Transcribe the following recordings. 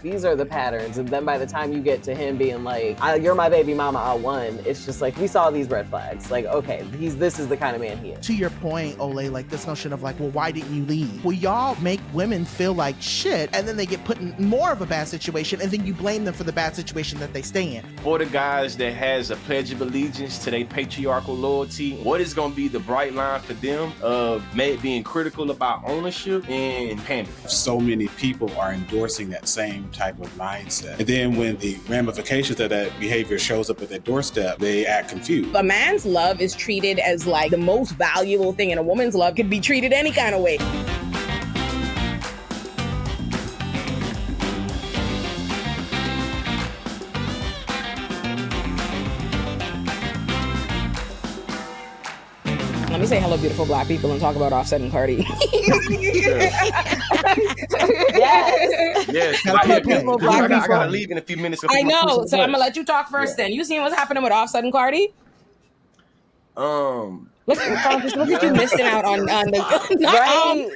These are the patterns. And then by the time you get to him being like, you're my baby mama, I won, it's just like, we saw these red flags. Like, okay, this is the kind of man he is. To your point, Olay, like this notion of like, well, why didn't you leave? Well, y'all make women feel like shit, and then they get put in more of a bad situation, and then you blame them for the bad situation that they stay in. For the guys that has a pledge of allegiance to their patriarchal loyalty, what is going to be the bright line for them of being critical about ownership and pandering? So many people are endorsing that same type of mindset. And then when the ramifications of that behavior shows up at their doorstep, they act confused. A man's love is treated as like the most valuable thing, and a woman's love could be treated any kind of way. Let me say hello, beautiful Black people, and talk about Offset and Cardi. Yes. Hello, beautiful Black people. I gotta leave in a few minutes. I know, so I'm gonna let you talk first. Then you seen what's happening with Offset and Cardi? Look at you missing out on the right.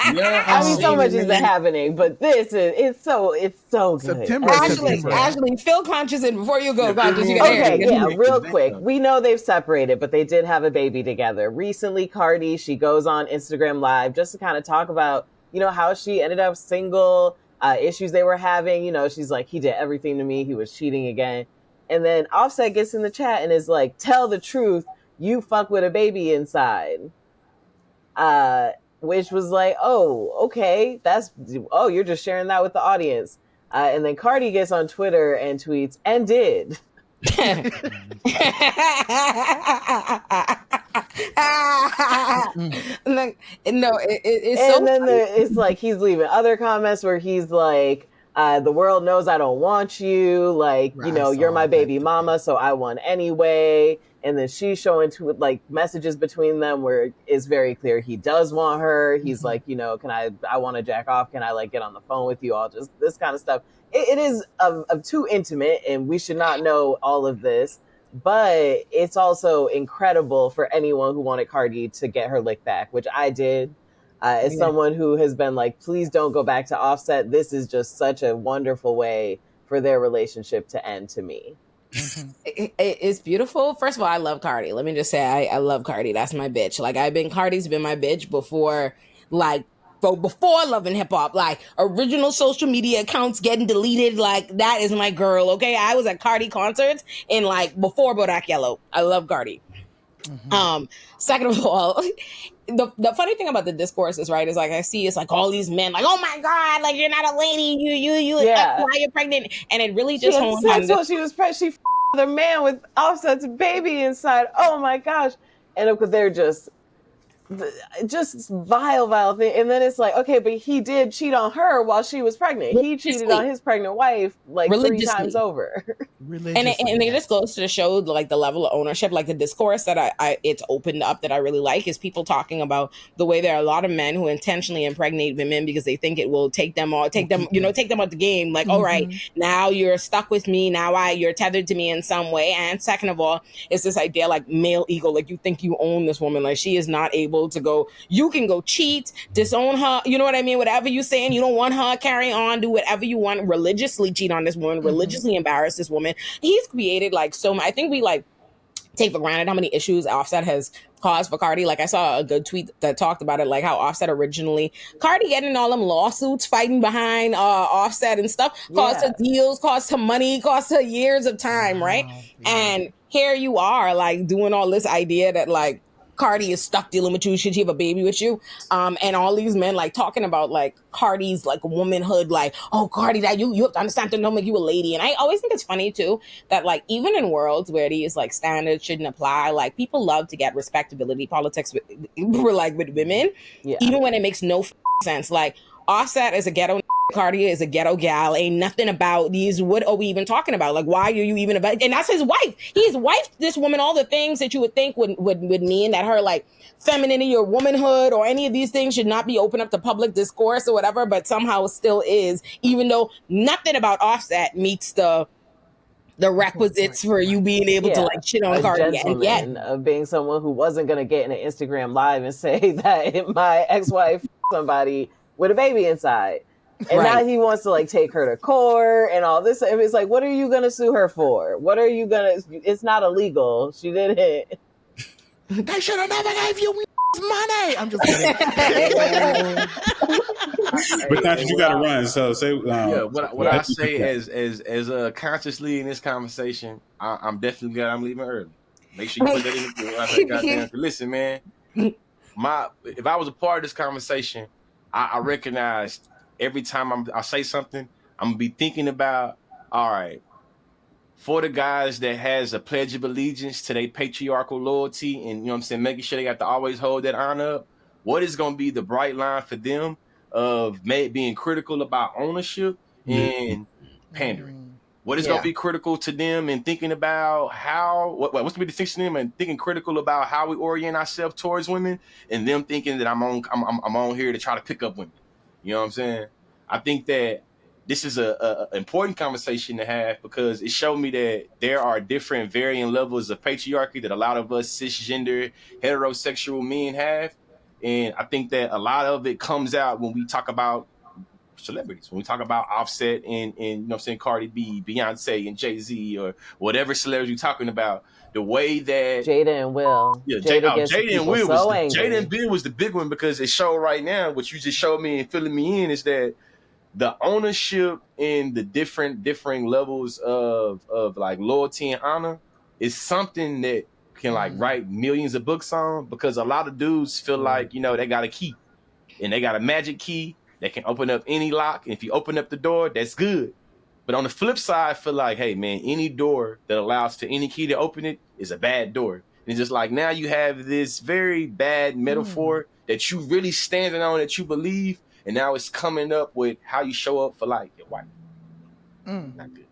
I mean, so much has been happening, but it's so good. September. Ashley, feel conscious, and before you go, conscious, you okay, yeah, real quick. We know they've separated, but they did have a baby together. Recently, Cardi, she goes on Instagram Live just to kind of talk about, how she ended up single, issues they were having. She's like, he did everything to me. He was cheating again. And then Offset gets in the chat and is like, tell the truth. You fuck with a baby inside. Which was like, oh, okay. You're just sharing that with the audience. And then Cardi gets on Twitter and tweets, and did. It's like he's leaving other comments where he's like, the world knows I don't want you. Like, you're my baby mama, so I won anyway. And then she's showing messages between them where it's very clear he does want her. He's like, I want to jack off. Can I get on the phone with you all? Just this kind of stuff. It is too intimate, and we should not know all of this. But it's also incredible for anyone who wanted Cardi to get her lick back, which I did. As someone who has been like, please don't go back to Offset. This is just such a wonderful way for their relationship to end to me. It's beautiful. First of all, I love Cardi. Let me just say, I love Cardi. That's my bitch. Cardi's been my bitch before, before Love and Hip Hop, original social media accounts getting deleted. That is my girl. Okay. I was at Cardi concerts in before Bodak Yellow. I love Cardi. Mm-hmm. Second of all, the funny thing about the discourse is I see it's all these men oh my God, you're not a lady, you why you're pregnant, and it really just she was pregnant. She the man with Offset's baby inside. Oh my gosh, and they're just vile thing. And then it's okay, but he did cheat on her while she was pregnant. He cheated on his pregnant wife 3 times over. And it just goes to show the level of ownership, the discourse that it's opened up that I really like is people talking about the way there are a lot of men who intentionally impregnate women because they think it will take them out the game. All right, now you're stuck with me. Now you're tethered to me in some way. And second of all, it's this idea male ego, you think you own this woman, she is not able to go. You can go cheat, disown her. You know what I mean? Whatever you're saying, you don't want her, carry on, do whatever you want, religiously cheat on this woman, religiously embarrass this woman. He's created so much. I think we take for granted how many issues Offset has caused for Cardi. I saw a good tweet that talked about it, how Offset originally, Cardi getting all them lawsuits, fighting behind Offset and stuff, cost her deals, cost her money, cost her years of time, right? Yeah. And here you are, doing all this idea that Cardi is stuck dealing with you. Should she have a baby with you? And all these men talking about Cardi's womanhood, oh Cardi, that you have to understand to don't make you a lady. And I always think it's funny too that even in worlds where these standards shouldn't apply, people love to get respectability politics with women, even when it makes no sense. Offset is a ghetto. Cardi is a ghetto gal. Ain't nothing about these. What are we even talking about? Why are you even about? And that's his wife. He's wifed this woman all the things that you would think would mean that her femininity or womanhood or any of these things should not be open up to public discourse or whatever, but somehow still is, even though nothing about Offset meets the requisites for you being able to shit on Cardi. And yet of being someone who wasn't going to get in an Instagram live and say that my ex-wife somebody with a baby inside. And Right. now he wants to like take her to court and all this. It's like, what are you going to sue her for? What are you going to, it's not illegal. She didn't. They should have never gave you money. I'm just kidding. But Conscious, you got to run. So say, what I say as consciously in this conversation, I'm definitely glad I'm leaving early. Make sure you put that in the book. I say, goddamn, listen, man. If I was a part of this conversation, I recognized every time I say something, I'm gonna be thinking about, all right, for the guys that has a pledge of allegiance to their patriarchal loyalty, and you know what I'm saying, making sure they got to always hold that honor up. What is gonna be the bright line for them of being critical about ownership and pandering? What is going to be critical to them and thinking about what's going to be the distinction to them and thinking critical about how we orient ourselves towards women, and them thinking that I'm on here to try to pick up women. You know what I'm saying? I think that this is a important conversation to have, because it showed me that there are different varying levels of patriarchy that a lot of us cisgender heterosexual men have. And I think that a lot of it comes out when we talk about celebrities, when we talk about Offset and you know what I'm saying, Cardi B, Beyonce and Jay-Z, or whatever celebrities you're talking about. The way that Jada and Will. Yeah, Jada and Will so was Jada and Bill was the big one, because it showed right now, what you just showed me and filling me in, is that the ownership in the differing levels of like loyalty and honor is something that can like write millions of books on, because a lot of dudes feel like, you know, they got a key and they got a magic key that can open up any lock. And if you open up the door, that's good. But on the flip side, I feel like, hey man, any door that allows to any key to open it is a bad door. And it's just like, now you have this very bad metaphor that you really standing on, that you believe, and now it's coming up with how you show up for like your wife. Not good.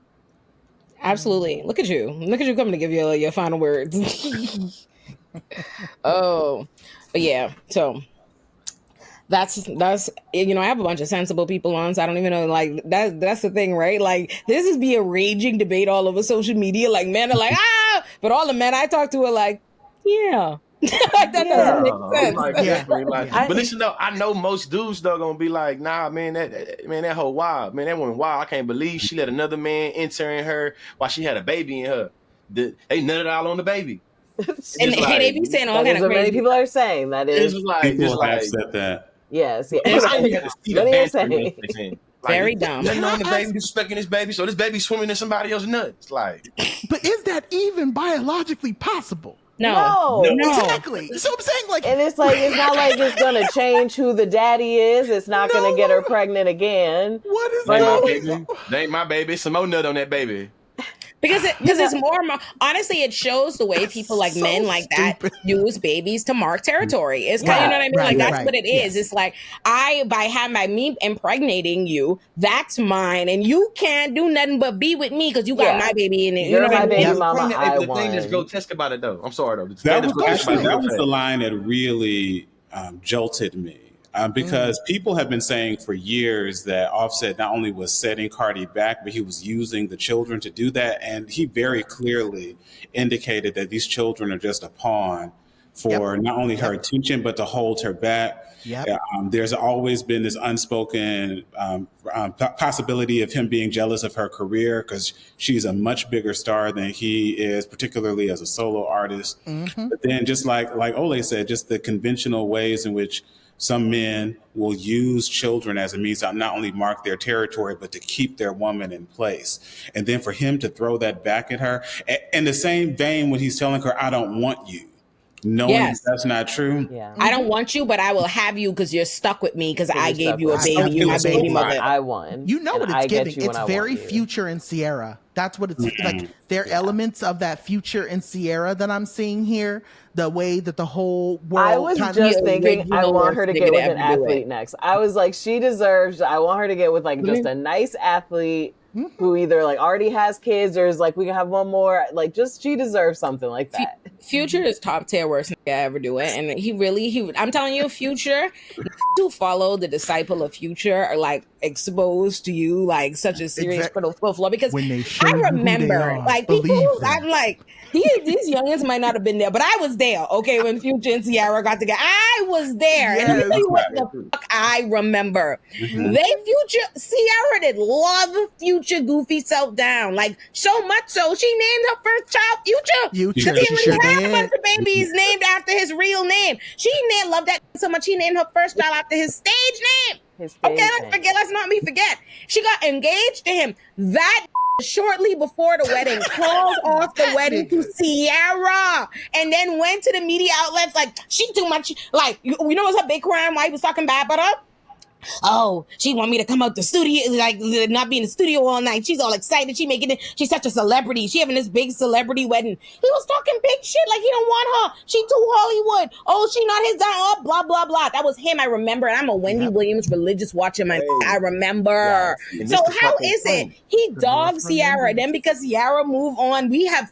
Absolutely. Look at you coming to give your final words. Oh, but yeah. So that's you know, I have a bunch of sensible people on, so I don't even know, like that's the thing, right? Like this is be a raging debate all over social media. Like men are like, but all the men I talk to are like, yeah. Like that doesn't make sense. But listen though, I know most dudes though gonna be like, nah, man, that whole wild, man, that woman wild. I can't believe she let another man enter in her while she had a baby in her. They nutted all on the baby. And like, they be saying all kind of crazy. Many people are saying that is like, people have said that. Yes, yeah. Very dumb. Nothing on the baby, disrespecting this baby, so this baby swimming in somebody else's nuts. Like, but is that even biologically possible? No. Exactly. So I'm saying, like, and it's like, it's not like it's gonna change who the daddy is. It's not gonna get her pregnant again. What is that? They ain't my baby. Some more nut on that baby. Because it's more honestly, it shows the way people like so men like that use babies to mark territory. It's kind of, you know what I mean? Like that's what it is. It's like by me impregnating you, that's mine, and you can't do nothing but be with me because you got my baby in it. You're my baby mean? mama. The thing that's grotesque about it, though. I'm sorry, though. That was the line that really jolted me. Because people have been saying for years that Offset not only was setting Cardi back, but he was using the children to do that. And he very clearly indicated that these children are just a pawn for not only her attention, but to hold her back. There's always been this unspoken possibility of him being jealous of her career because she's a much bigger star than he is, particularly as a solo artist. But then just like Olay said, just the conventional ways in which some men will use children as a means to not only mark their territory, but to keep their woman in place. And then for him to throw that back at her, in the same vein when he's telling her, I don't want you, knowing that's not true. I don't want you, but I will have you because you're stuck with me because I gave you a baby. You're my baby mother. I won. You know what it's giving. It's very Future and Sierra. That's what it's like. There are elements of that Future and Sierra that I'm seeing here. The way that the whole world. I was just thinking, I want her to get with an athlete next. I was like, she deserves. I want her to get with like just a nice athlete who either like already has kids or is like, we can have one more. Like, just she deserves something like that. Future is top tier worse ever do it. And I'm telling you, Future to follow the disciple of Future are like exposed to you like such a serious critical flaw, because when they show I remember like people, I'm like, these youngins might not have been there, but I was there, okay, when Future and Ciara got together. I was there. And let me tell you what the fuck I remember. Ciara did love Future goofy self down. Like, so much so, she named her first child Future. Because he already had a bunch of babies named after his real name. She loved that so much, she named her first child after his stage name. Let's not forget. She got engaged to him. That shortly before the wedding, called off the wedding to Ciara, and then went to the media outlets like, she too much. Like, you know what's her big crime? Why he was talking bad about her? Oh, she want me to come out the studio, like not be in the studio all night. She's all excited. She making it. She's such a celebrity. She having this big celebrity wedding. He was talking big shit like he don't want her. She too Hollywood. Oh, she not his dime. Oh, blah blah blah. That was him. I remember. And I'm a Wendy Williams religious watcher, man. I remember. So how is it he dogs Ciara? Then because Ciara moved on, we have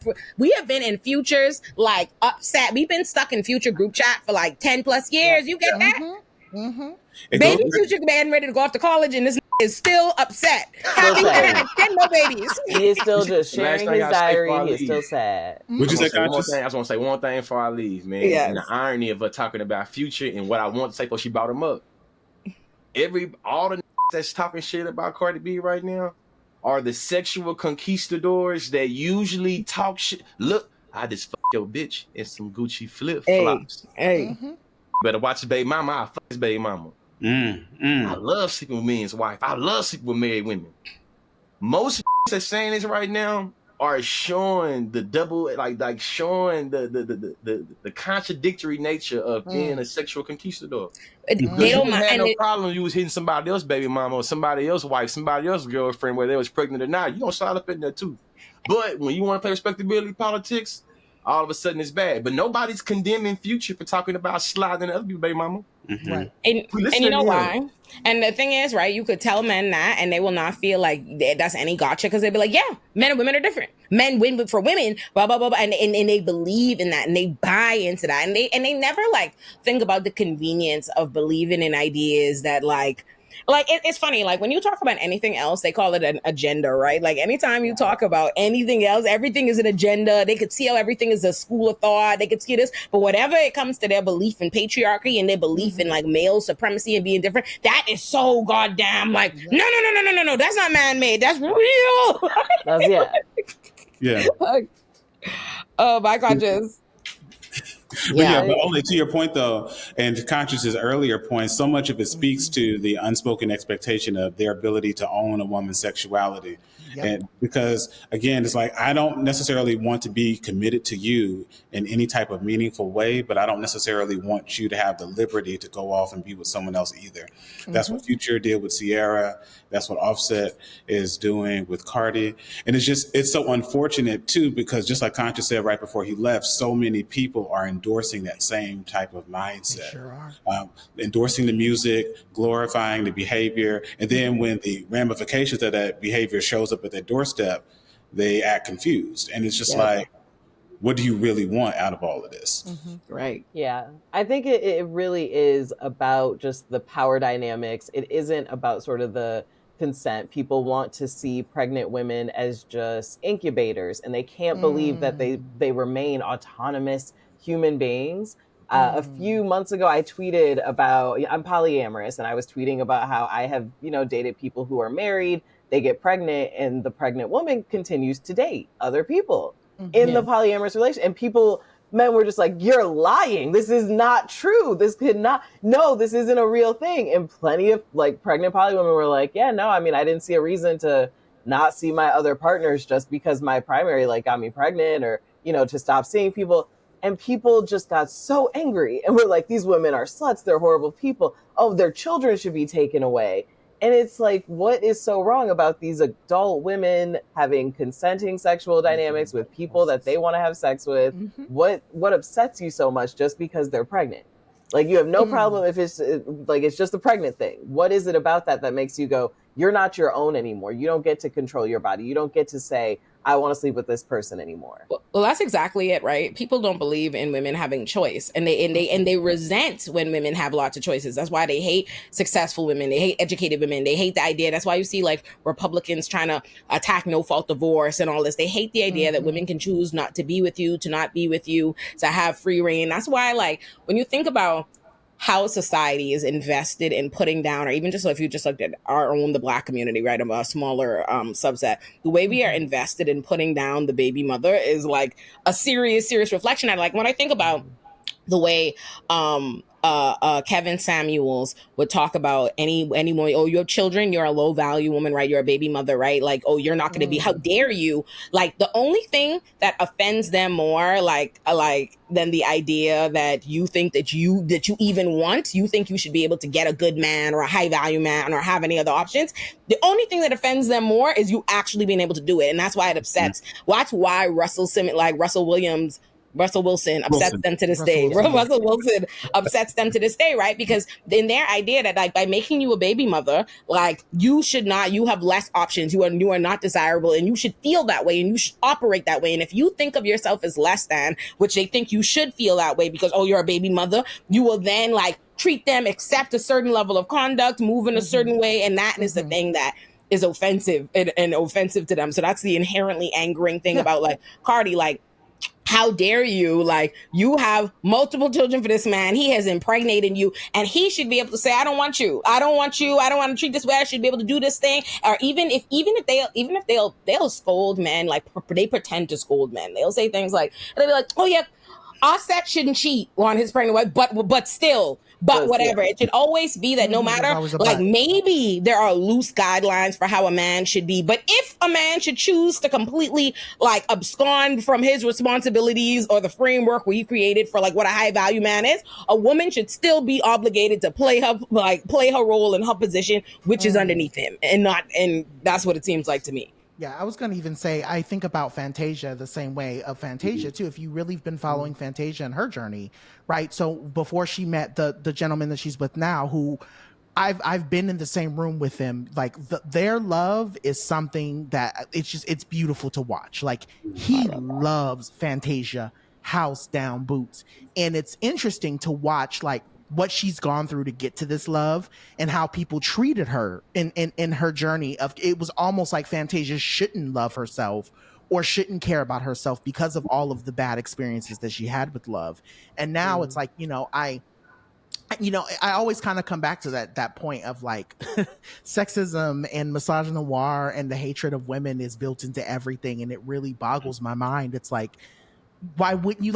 been in Future's like upset. We've been stuck in Future group chat for like 10 plus years. You get that? Baby Future man ready to go off to college, and this is still upset. Happy to have 10 more babies. He is still just sharing his diary. He's still sad. Would you say one thing? I just want to say one thing before I leave, man. Yes. And the irony of her talking about Future and what I want to say before she brought him up. All the that's talking shit about Cardi B right now are the sexual conquistadors that usually talk shit. Look, I just fucked your bitch in some Gucci flip flops. Better watch his baby mama. I fuck his baby mama. I love sleeping with men's wife. I love sleeping with married women. Most that's saying this right now are showing the double, like showing the contradictory nature of being a sexual conquistador. They don't have no problem you was hitting somebody else's baby mama or somebody else's wife, somebody else's girlfriend, whether they was pregnant or not. You gonna slide up in there too. But when you want to play respectability politics, all of a sudden it's bad. But nobody's condemning Future for talking about sliding other people's baby mama. Right. And you know why? And the thing is, right, you could tell men that and they will not feel like that's any gotcha, because they'd be like, yeah, men and women are different. Men win for women, blah, blah, blah, blah. And they believe in that and they buy into that. And they never like think about the convenience of believing in ideas that like it's funny, like when you talk about anything else, they call it an agenda, right? Like anytime you talk about anything else, everything is an agenda. They could see how everything is a school of thought. They could see this, but whatever it comes to their belief in patriarchy and their belief in like male supremacy and being different, that is so goddamn like, no, that's not man-made. That's real. Yeah. Oh my God, just. But only to your point though, and to Conscious's earlier point, so much of it speaks to the unspoken expectation of their ability to own a woman's sexuality. And because again, it's like, I don't necessarily want to be committed to you in any type of meaningful way, but I don't necessarily want you to have the liberty to go off and be with someone else either. That's what Future did with Ciara. That's what Offset is doing with Cardi. And it's so unfortunate too, because just like Conscious said right before he left, so many people are endorsing that same type of mindset. They sure are. Endorsing the music, glorifying the behavior. And then when the ramifications of that behavior shows up at their doorstep, they act confused. And it's just like, what do you really want out of all of this? Right. Yeah. I think it really is about just the power dynamics. It isn't about sort of the consent. People want to see pregnant women as just incubators, and they can't believe that they remain autonomous human beings. A few months ago, I tweeted about, I'm polyamorous, and I was tweeting about how I have, dated people who are married, they get pregnant, and the pregnant woman continues to date other people in the polyamorous relation. And men were just like, you're lying. This is not true. This isn't a real thing. And plenty of like pregnant poly women were like, yeah, no, I mean, I didn't see a reason to not see my other partners just because my primary like got me pregnant, or, to stop seeing people. And people just got so angry and were like, these women are sluts. They're horrible people. Oh, their children should be taken away. And it's like, what is so wrong about these adult women having consenting sexual dynamics with people that they want to have sex with? What upsets you so much just because they're pregnant? Like, you have no problem if it's just a pregnant thing. What is it about that makes you go, you're not your own anymore? You don't get to control your body. You don't get to say, I want to sleep with this person anymore. Well, that's exactly it, right? People don't believe in women having choice, and they resent when women have lots of choices. That's why they hate successful women. They hate educated women. They hate the idea. That's why you see like Republicans trying to attack no fault divorce and all this. They hate the idea that women can choose not to be with you, to not be with you, to have free reign. That's why, like, when you think about how society is invested in putting down, or even just if you just looked at our own, the Black community, right, a smaller subset, the way we are invested in putting down the baby mother is like a serious reflection. Like when I think about the way Kevin Samuels would talk about any woman, oh, you have children, you're a low value woman, right? You're a baby mother, right? Like, oh, you're not going to be, how dare you? Like, the only thing that offends them more, like than the idea that you think that you even want, you think you should be able to get a good man or a high value man or have any other options. The only thing that offends them more is you actually being able to do it. And that's why it upsets. That's why Russell Wilson upsets them to this day. Russell Wilson upsets them to this day, right? Because in their idea that like by making you a baby mother, like you have less options. You are not desirable, and you should feel that way, and you should operate that way. And if you think of yourself as less than, which they think you should feel that way because, oh, you're a baby mother, you will then like treat them, accept a certain level of conduct, move in a certain way. And that is the thing that is offensive and offensive to them. So that's the inherently angering thing about like Cardi, like, how dare you? Like, you have multiple children for this man. He has impregnated you, and he should be able to say, I don't want you. I don't want you. I don't want to treat this way. I should be able to do this thing. Or even if they'll scold men, like they pretend to scold men. They'll say things like, they'll be like, oh yeah, Offset shouldn't cheat on his pregnant wife, but whatever. It should always be that no matter, like maybe there are loose guidelines for how a man should be, but if a man should choose to completely like abscond from his responsibilities or the framework we created for like what a high value man is, a woman should still be obligated to play her role in her position, which is underneath him, and that's what it seems like to me. Yeah, I was going to even say, I think about Fantasia the same way of Fantasia, too. If you really have been following Fantasia and her journey, right? So before she met the gentleman that she's with now, who I've been in the same room with them, like their love is something that it's beautiful to watch. Like he loves Fantasia house down boots. And it's interesting to watch like what she's gone through to get to this love and how people treated her in her journey of, it was almost like Fantasia shouldn't love herself or shouldn't care about herself because of all of the bad experiences that she had with love. And now it's like, I always kind of come back to that point of like sexism and misogynoir and the hatred of women is built into everything. And it really boggles my mind. It's like, why would you,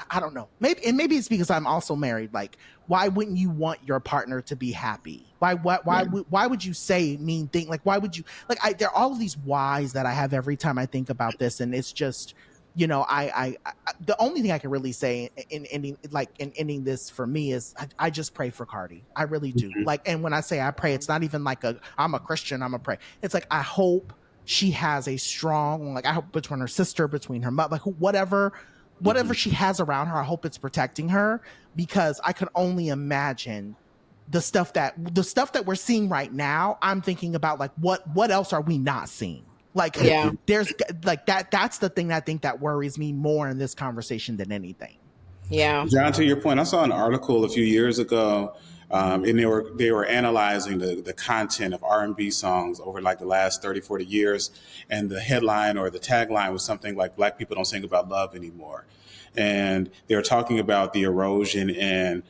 I don't know, maybe it's because I'm also married. Like, why wouldn't you want your partner to be happy? Why would you say mean thing? Like, why would you, like, there are all of these whys that I have every time I think about this. And it's just, I the only thing I can really say in ending this for me is I just pray for Cardi. I really do. Like, and when I say I pray, it's not even like I'm a Christian, I'm a pray. It's like, I hope she has a strong, like, I hope between her sister, between her mother, like whatever she has around her, I hope it's protecting her, because I could only imagine the stuff that we're seeing right now. I'm thinking about like, what else are we not seeing? Like, there's like that's the thing I think that worries me more in this conversation than anything. Yeah. John, to your point, I saw an article a few years ago, and they were analyzing the content of R&B songs over like the last 30, 40 years. And the headline or the tagline was something like, Black people don't sing about love anymore. And they were talking about the erosion and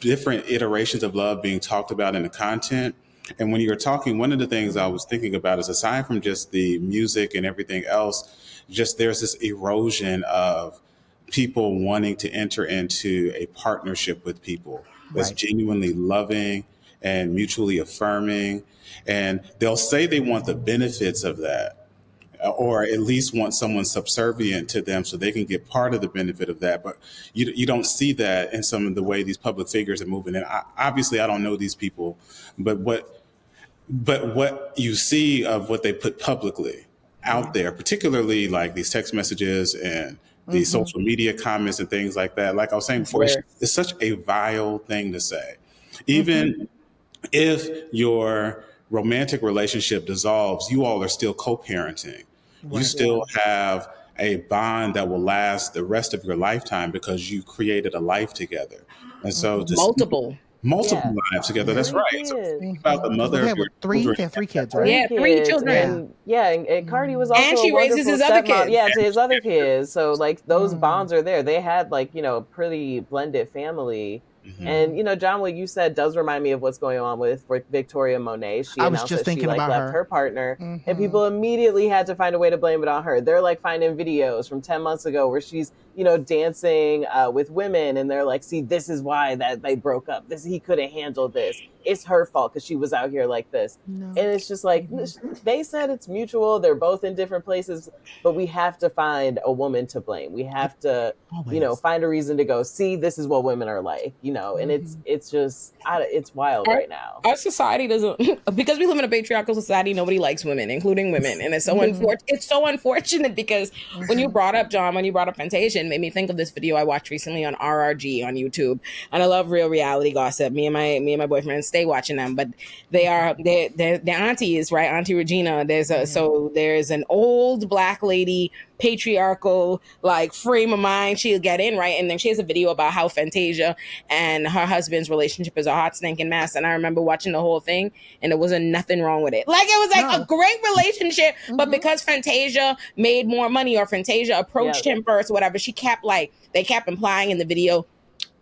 different iterations of love being talked about in the content. And when you were talking, one of the things I was thinking about is, aside from just the music and everything else, just there's this erosion of people wanting to enter into a partnership with people that's genuinely loving and mutually affirming. And they'll say they want the benefits of that, or at least want someone subservient to them so they can get part of the benefit of that. But you don't see that in some of the way these public figures are moving. And obviously I don't know these people, but what you see of what they put publicly out there, particularly like these text messages and the social media comments and things like that. Like I was saying before, it's such a vile thing to say. Even if your romantic relationship dissolves, you all are still co-parenting. you still have a bond that will last the rest of your lifetime because you created a life together. And so multiple lives together. That's right. So think about the mother They of have your three. children. They have 3 kids, right? Three Yeah, 3 kids, children. and Cardi was And also a she raises wonderful his other stepmom. kids. Yeah, to his other kids. So like those bonds are there. They had like a pretty blended family. And John, what you said does remind me of what's going on with Victoria Monet. She I was announced just that she thinking like about left her. her partner, and people immediately had to find a way to blame it on her. They're like finding videos from 10 months ago where she's dancing with women, and they're like, see, this is why that they broke up. He couldn't handle this. It's her fault because she was out here like this. No. And it's just like they said it's mutual. They're both in different places, but we have to find a woman to blame. We have to find a reason to go, see, this is what women are like, and it's just it's wild right now. Our society doesn't, because we live in a patriarchal society, nobody likes women, including women. And it's so unfortunate. It's so unfortunate because when you brought up Fantasia, it made me think of this video I watched recently on RRG on YouTube. And I love Real Reality Gossip. Me and my boyfriend stay watching them, but they're aunties, right? Auntie Regina. There's an old Black lady, patriarchal like frame of mind she'll get in, right? And then she has a video about how Fantasia and her husband's relationship is a hot stinking mess. And I remember watching the whole thing, and there wasn't nothing wrong with it. Like, it was like a great relationship, but because Fantasia made more money, or Fantasia approached him first or whatever, they kept implying in the video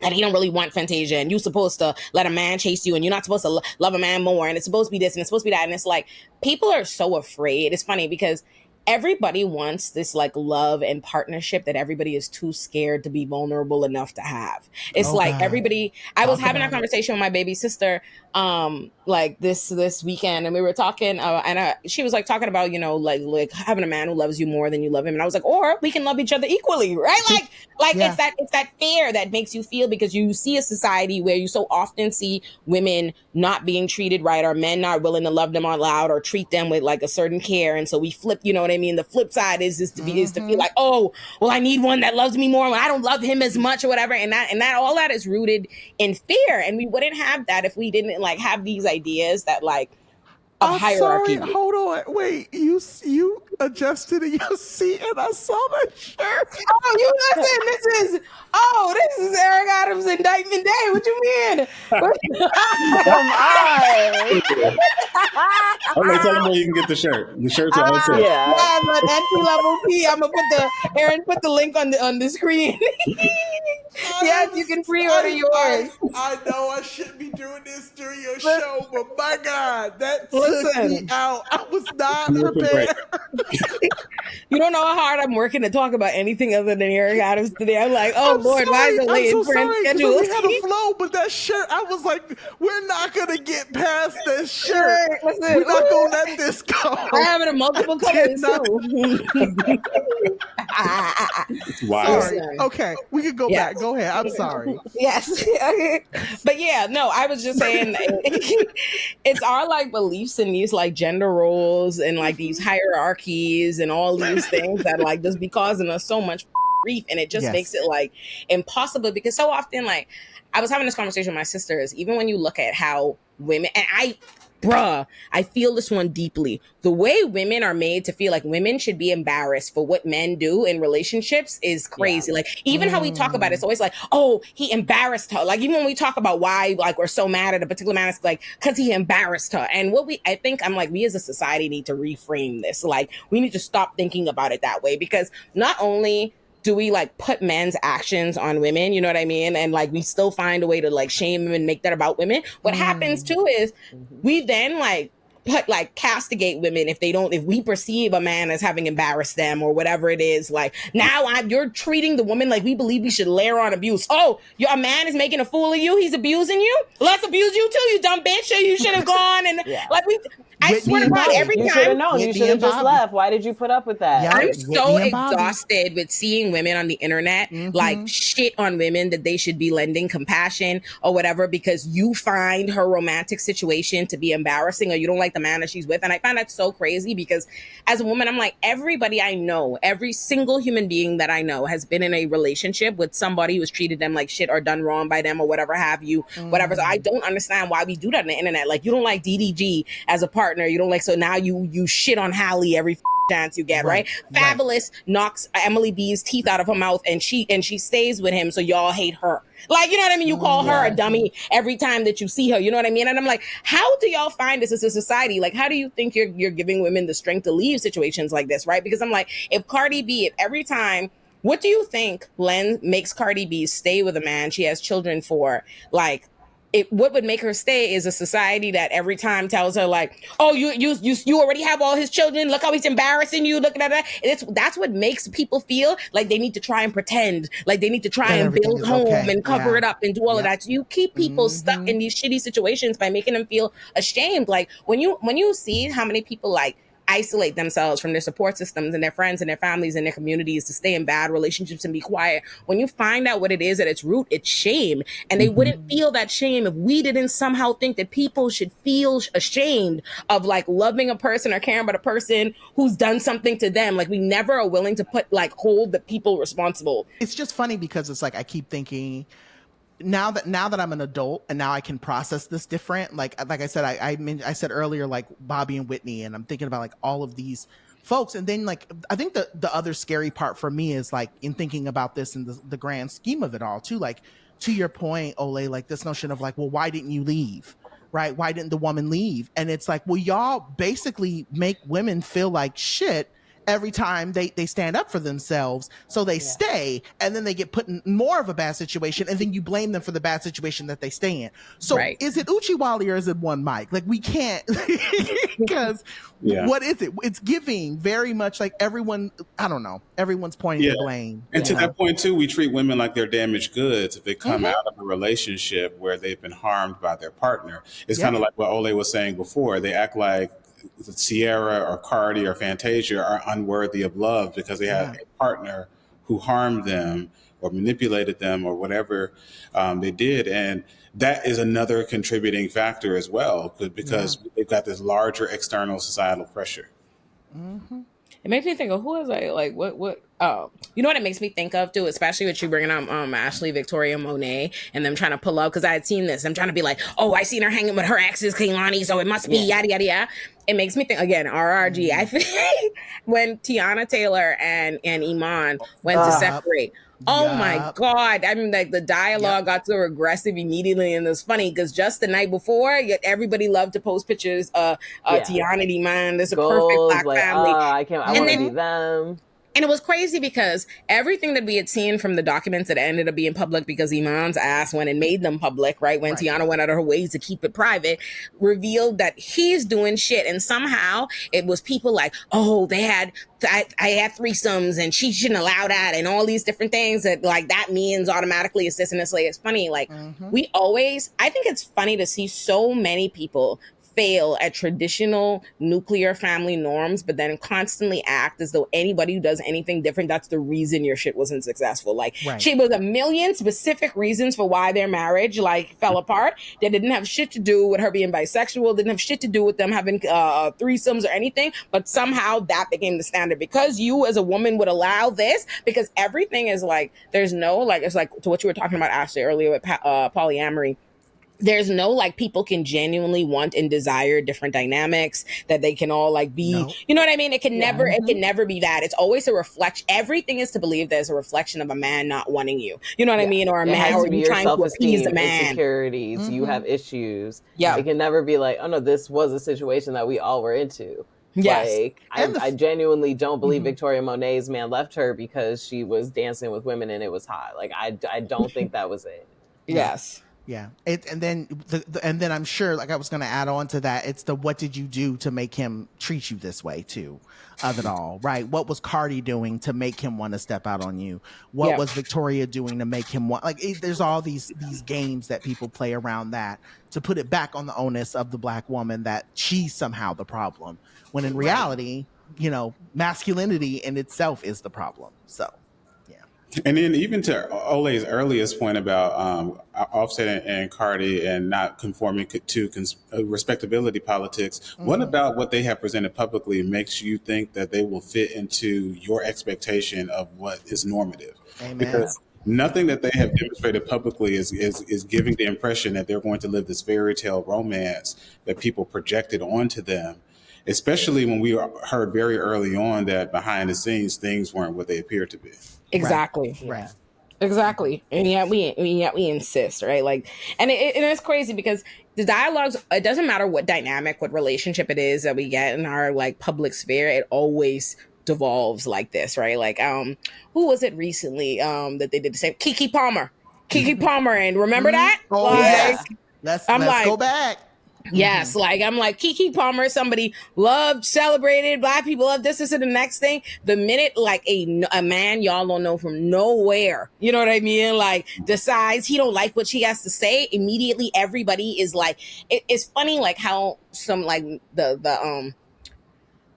that he don't really want Fantasia, and you're supposed to let a man chase you, and you're not supposed to love a man more, and it's supposed to be this, and it's supposed to be that. And it's like, people are so afraid. It's funny because everybody wants this like love and partnership that everybody is too scared to be vulnerable enough to have. It's everybody. I was having a conversation with my baby sister like this weekend, and we were talking and she was like talking about like having a man who loves you more than you love him, and I was like, or we can love each other equally, right? Like it's that fear that makes you feel, because you see a society where you so often see women not being treated right, or men not willing to love them out loud or treat them with like a certain care, and so we flip. You know what I mean? The flip side is to feel like, oh, well, I need one that loves me more when I don't love him as much or whatever, and that all that is rooted in fear, and we wouldn't have that if we didn't like have these ideas that like of hierarchy. Sorry, hold on, wait, you adjusted in your seat and I saw that shirt. Oh, you listen, this is Eric Adams' indictment day. What you mean? Come on. Okay, tell them where you can get the shirt. The shirts are also but entry-level P. I'm gonna put the link on the screen. Yes, you can pre-order yours. I know I shouldn't be doing this during your show, but my God, that took me out. I was not prepared. You don't know how hard I'm working to talk about anything other than Eric Adams today. I'm like, oh, Lord, why is it late in schedule? We had a flow, but that shirt, I was like, we're not going to get past this shirt. Listen, we're not going to let this go. I have it in multiple colors, too. Wow. Sorry. Okay, we can go back. Go ahead. I'm sorry. Yes. But yeah, no, I was just saying it's our like beliefs in these like gender roles and like these hierarchies and all these things that like just be causing us so much grief, and it just makes it like impossible, because so often, like, I was having this conversation with my sisters, even when you look at how women, and I feel this one deeply. The way women are made to feel like women should be embarrassed for what men do in relationships is crazy. Like, even how we talk about it, it's always like, oh, he embarrassed her. Like, even when we talk about why, like, we're so mad at a particular man, it's like, because he embarrassed her. And we as a society need to reframe this. Like, we need to stop thinking about it that way, because not only do we like put men's actions on women, you know what I mean? And like, we still find a way to like shame them and make that about women. What happens too is we then like castigate women if we perceive a man as having embarrassed them or whatever it is. Like, now you're treating the woman like we believe we should layer on abuse. Oh, a man is making a fool of you. He's abusing you. Let's abuse you too, you dumb bitch. So you should have gone and I swear to God, every time. You should have known. You should have just left. Why did you put up with that? I'm so exhausted with seeing women on the internet like shit on women that they should be lending compassion or whatever because you find her romantic situation to be embarrassing or you don't like the man that she's with. And I find that so crazy because as a woman, I'm like, everybody I know, every single human being that I know has been in a relationship with somebody who's treated them like shit or done wrong by them or whatever have you, whatever. So I don't understand why we do that on the internet. Like, you don't like DDG as a partner. You don't like, so now you shit on Hallie every chance you get, right? Fabulous knocks Emily B's teeth out of her mouth, and she stays with him, so y'all hate her. Like, you know what I mean? You call her a dummy every time that you see her. You know what I mean? And I'm like, how do y'all find this as a society? Like, how do you think you're giving women the strength to leave situations like this, right? Because I'm like, if Cardi B, if every time, what do you think Len makes Cardi B stay with a man she has children for? Like, what would make her stay is a society that every time tells her like, oh, you already have all his children. Look how he's embarrassing you. Look at that. That's what makes people feel like they need to try and pretend, like they need to try and build home and cover it up and do all of that. So you keep people stuck in these shitty situations by making them feel ashamed. Like when you see how many people like isolate themselves from their support systems and their friends and their families and their communities to stay in bad relationships and be quiet. When you find out what it is at its root, it's shame. And they wouldn't feel that shame if we didn't somehow think that people should feel ashamed of like loving a person or caring about a person who's done something to them. Like we never are willing to hold the people responsible. It's just funny because it's like, I keep thinking, now that I'm an adult and now I can process this different, like I said, I said earlier, like Bobby and Whitney, and I'm thinking about like all of these folks. And then like, I think the other scary part for me is like in thinking about this in the grand scheme of it all too, like to your point, Olay, like this notion of like, well, why didn't you leave? Right? Why didn't the woman leave? And it's like, well, y'all basically make women feel like shit every time they stand up for themselves. So they stay, and then they get put in more of a bad situation, and then you blame them for the bad situation that they stay in. So is it Uchiwali or is it one mic? Like we can't, because what is it? It's giving very much like everyone, I don't know, everyone's pointing the blame. And to that point too, we treat women like they're damaged goods if they come out of a relationship where they've been harmed by their partner. It's kind of like what Olay was saying before. They act like Sierra or Cardi or Fantasia are unworthy of love because they had a partner who harmed them or manipulated them or whatever they did. And that is another contributing factor as well, because they've got this larger external societal pressure. It makes me think of who is like what you know what it makes me think of too, especially with you bringing up Ashley Victoria Monet and them trying to pull up, because I had seen this. I'm trying to be like, oh, I seen her hanging with her exes, Kehlani, so it must be yada yada yada. It makes me think again, RRG. I feel when Tiana Taylor and Iman went to separate. Oh my God. I mean, like the dialogue got so aggressive immediately. And it's funny because just the night before, yet everybody loved to post pictures of Tiana and Iman. There's a perfect black family. I want to be them. And it was crazy because everything that we had seen from the documents that ended up being public because Iman's ass went and made them public, right? When Tiana went out of her ways to keep it private, revealed that he's doing shit. And somehow it was people like, oh, I had threesomes and she shouldn't allow that and all these different things that like that means automatically it's this and this. Like, it's funny. Like I think it's funny to see so many people fail at traditional nuclear family norms, but then constantly act as though anybody who does anything different, that's the reason your shit wasn't successful. Like she was a million specific reasons for why their marriage like fell apart that didn't have shit to do with her being bisexual, didn't have shit to do with them having threesomes or anything, but somehow that became the standard because you as a woman would allow this, because everything is like, there's no, like, it's like to what you were talking about, Ashley, earlier with polyamory. There's no like people can genuinely want and desire different dynamics that they can all like be, you know what I mean? It can never be that. It's always a reflection. Everything is to believe there's a reflection of a man not wanting you. You know what I mean? Or a man or you trying to appease the man. Insecurities, you have issues. It can never be like, oh no, this was a situation that we all were into. Yes. Like, I genuinely don't believe Victoria Monet's man left her because she was dancing with women and it was hot. Like, I don't think that was it. Yes. Yeah. And then I'm sure, like I was going to add on to that, it's the what did you do to make him treat you this way too of it all, right? What was Cardi doing to make him want to step out on you? What was Victoria doing to make him want, like there's all these games that people play around that to put it back on the onus of the black woman that she's somehow the problem, when in reality, you know, masculinity in itself is the problem. So. And then even to Olay's earliest point about Offset and Cardi and not conforming to respectability politics, what about what they have presented publicly makes you think that they will fit into your expectation of what is normative? Amen. Because nothing that they have demonstrated publicly is giving the impression that they're going to live this fairy tale romance that people projected onto them. especially when we heard very early on that behind the scenes things weren't what they appeared to be. Exactly. Right. Exactly. And yet we insist, right? Like, and it's crazy because the dialogues, it doesn't matter what dynamic, what relationship it is that we get in our like public sphere, it always devolves like this, right? Like, who was it recently that they did the same? Keke Palmer. And remember that? Oh, like, yes. Let's go back. Yes, like I'm like Keke Palmer, somebody loved, celebrated, black people love this and the next thing. The minute like a man y'all don't know from nowhere, you know what I mean? Like decides he don't like what she has to say, immediately everybody is like, it's funny like how some like the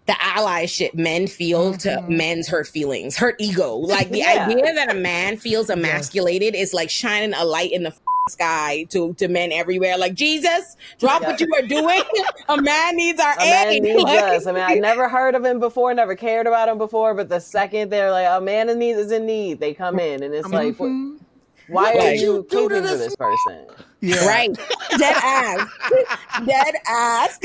allyship men feel to men's hurt feelings, hurt ego. Like the idea that a man feels emasculated is like shining a light in the sky to men everywhere. Like, Jesus, drop what you are doing. A man needs our aid. Man needs us. I mean, I never heard of him before, never cared about him before, but the second they're like, a man is in need, they come in and it's like, why are you catering for this person? Yeah. Right. Dead ass.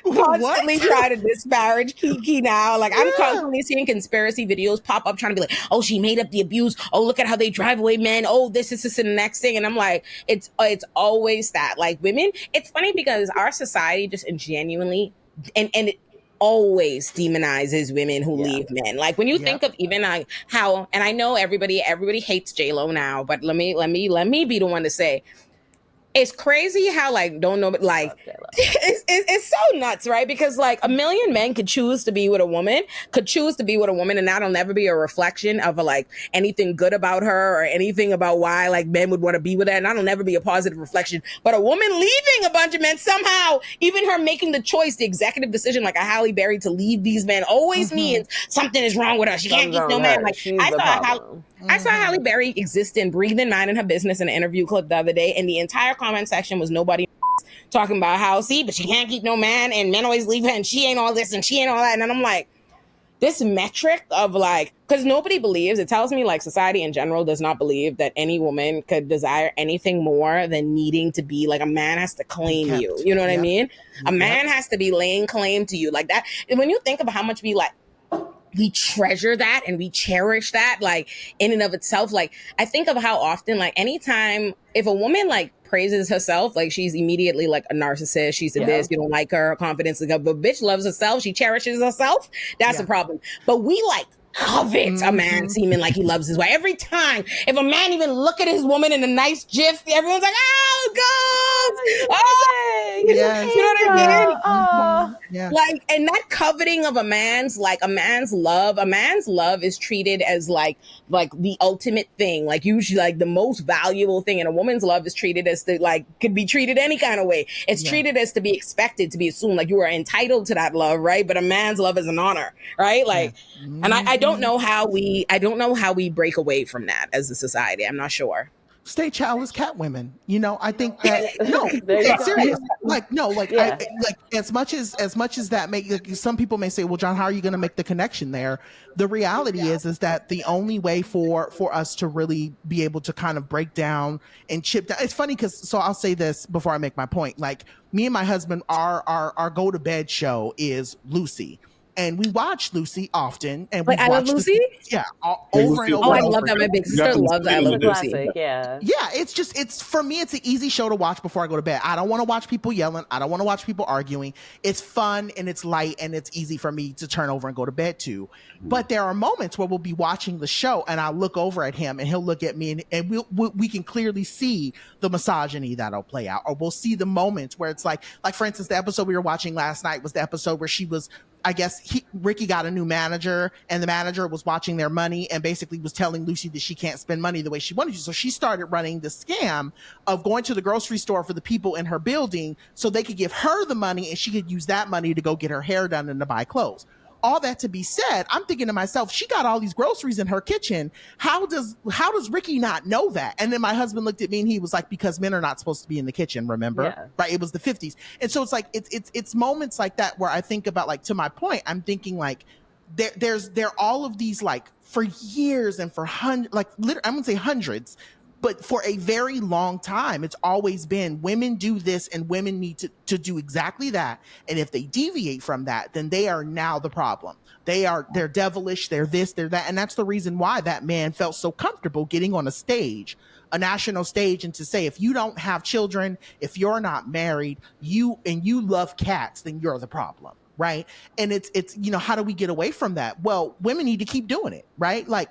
Constantly try to disparage Keke now. Like I'm constantly seeing conspiracy videos pop up trying to be like, oh, she made up the abuse. Oh, look at how they drive away men. Oh, this and the next thing. And I'm like, it's always that. Like women, it's funny because our society just genuinely and it always demonizes women who leave men. Like when you think of even like how, and I know everybody hates J-Lo now, but let me be the one to say, it's crazy how like don't know like it's so nuts, right? Because like a million men could choose to be with a woman, and that'll never be a reflection of like anything good about her or anything about why like men would want to be with her, and that'll never be a positive reflection. But a woman leaving a bunch of men, somehow even her making the choice, the executive decision like a Halle Berry to leave these men always means something is wrong with her. She can't keep no man. Like I saw Halle Berry exist and breathing, minding her business in an interview clip the other day, and the entire comment section was nobody talking about how, but she can't keep no man, and men always leave her, and she ain't all this, and she ain't all that. And then I'm like, this metric of like, because nobody believes, it tells me like society in general does not believe that any woman could desire anything more than needing to be like a man has to claim you. You know what I mean? A man has to be laying claim to you like that. And when you think about how much we treasure that and we cherish that, like in and of itself, like I think of how often, like anytime if a woman like praises herself, like she's immediately like a narcissist, she's a this, you don't like her confidence, like, but bitch loves herself, she cherishes herself, that's a problem. But we like covet a man seeming like he loves his wife. Every time, if a man even look at his woman in a nice gif, everyone's like, oh, God! Oh, you know what I mean? Like, and that coveting of a man's love is treated as like the ultimate thing, like usually like the most valuable thing, and a woman's love is treated as could be treated any kind of way. It's treated as to be expected, to be assumed, like you are entitled to that love, right? But a man's love is an honor, right? Like, and I don't know how we break away from that as a society. I'm not sure. Stay childless cat women. You know, I think that it's serious. As much as that make some people may say, well, John, how are you going to make the connection there? The reality is that the only way for us to really be able to kind of break down and chip down. It's funny because so I'll say this before I make my point. Like me and my husband, our go to bed show is Lucy. And we watch Lucy often, and we I Love Lucy. Over and over. Oh, I love that. My big sister loves I Love Lucy. Yeah, it's for me. It's an easy show to watch before I go to bed. I don't want to watch people yelling. I don't want to watch people arguing. It's fun and it's light and it's easy for me to turn over and go to bed to. But there are moments where we'll be watching the show, and I'll look over at him, and he'll look at me, and we can clearly see the misogyny that'll play out, or we'll see the moments where it's like for instance, the episode we were watching last night was the episode where she was. I guess Ricky got a new manager, and the manager was watching their money and basically was telling Lucy that she can't spend money the way she wanted to. So she started running the scam of going to the grocery store for the people in her building so they could give her the money and she could use that money to go get her hair done and to buy clothes. All that to be said, I'm thinking to myself, she got all these groceries in her kitchen. How does Ricky not know that? And then my husband looked at me and he was like, because men are not supposed to be in the kitchen, remember? Yeah. Right? It was the 50s. And so it's like, it's moments like that where I think about, like, to my point, I'm thinking like, there are all of these, like, for years and for I'm gonna say hundreds, But for a very long time, it's always been women do this and women need to do exactly that. And if they deviate from that, then they are now the problem. They're devilish, they're this, they're that. And that's the reason why that man felt so comfortable getting on a national stage, and to say, if you don't have children, if you're not married, you love cats, then you're the problem. Right. And it's, how do we get away from that? Well, women need to keep doing it. Right. Like